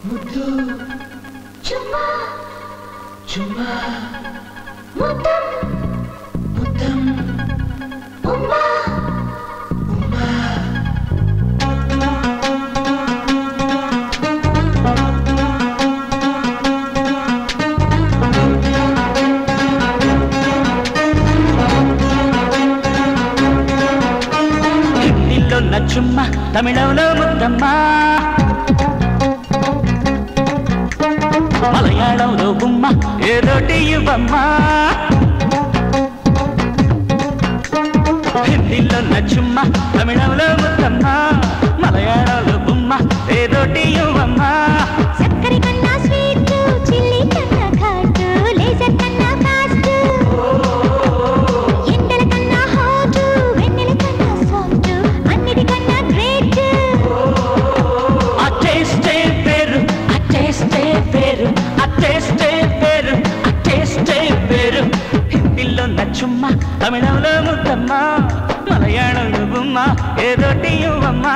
ముద్దు చుమ్మా చుమ్మా ముద్దం ముద్దం ఉమ్మా ఉమ్మా హిందీలో నచ్చుమ్మా తమిళంలో ముద్దమ్మా మలయాళంలో గుమ్మ ఏదోటి ఇవ్వమ్మా హిందీలో నచ్చుమ్మా తమిళంలో ముద్దమ్మా మలయాళంలో గుమ్మ ఏదోటి ఇవ్వమ్మా చక్కెర కన్నా స్వీట్ చిల్లి కన్నా ఘాట్ లేజర్ కన్నా ఫాస్ట్ ఎండల కన్నా హాట్ వెన్నెల కన్నా సాఫ్ట్ అన్నిటికన్నా గ్రేట్ ఆ టేస్టే పేరు ఆ టేస్టే పేరు ఆ టేస్టే పేరు ఆ టేస్టే పేరు హిందీలో నచ్చుమ్మా తమిళంలో ముద్దమ్మా మలయాళంలో గుమ్మ ఏదోటి ఇవ్వమ్మా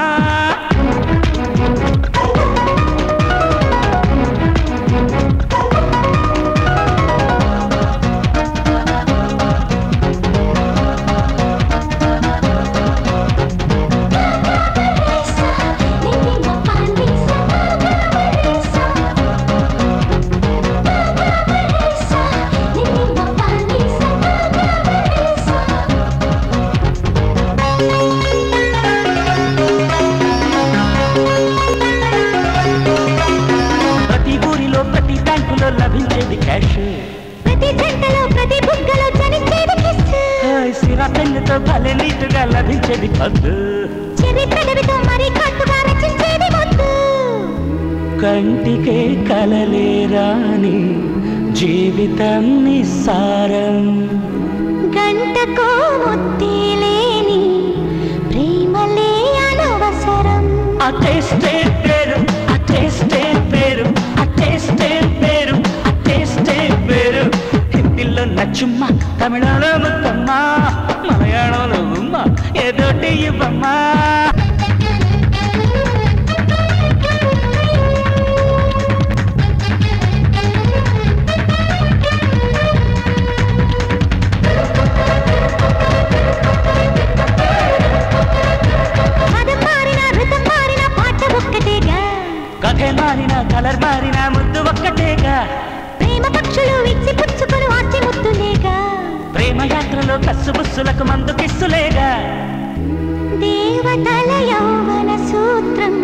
ప్రతి బ్యాంకులో లభించేది క్యాష్ ప్రతి జంటలో ప్రతి బుగ్గలో జనించేది కిస్ సిరా పెన్నుతో భలే నీటుగా లభించేది పద్దు చెర్రీ పెదవితో మరీ కట్టుగా రచించేది ముద్దు కంటికే కలలేరాని జీవితం నిస్సారం గంటకో ముత్తేలేని ప్రేమలే అనవసరం ఆ టేస్టే పేరు ఆ టేస్టే పేరు ఆ టేస్టే పేరు ఆ టేస్టే పేరు హిందీలో నచ్చుమ్మా తమిళంలో ముద్దమ్మా మలయాళంలో గుమ్మ ఏదోటి ఇవ్వమ్మా కథే మారినా కలర్ మారినా ముద్దు ఒక్కటేగా ప్రేమ పక్షులు ఇచ్చి పుచ్చుకొని ఆచి ముద్దులేగా ప్రేమ యాత్రలో కస్సు బుస్సులకు మందు కిస్సులేగా దేవతల యౌవన సూత్రం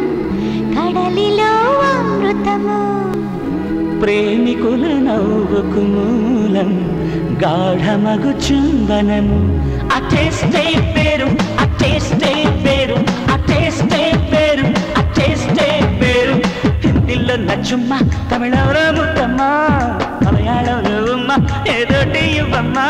కడలిలో అమృతము ప్రేమికుల నవ్వుకు మూలం గాఢమగు చుంబనము ఆ టేస్టే పేరు ఆ టేస్టే పేరు ఆ టేస్టే పేరు ఆ టేస్టే పేరు హిందీలో నచ్చుమ్మా తమిళంలో ముద్దమ్మా మలయాళంలో ఉమ్మ ఏదోటి ఇవ్వమ్మా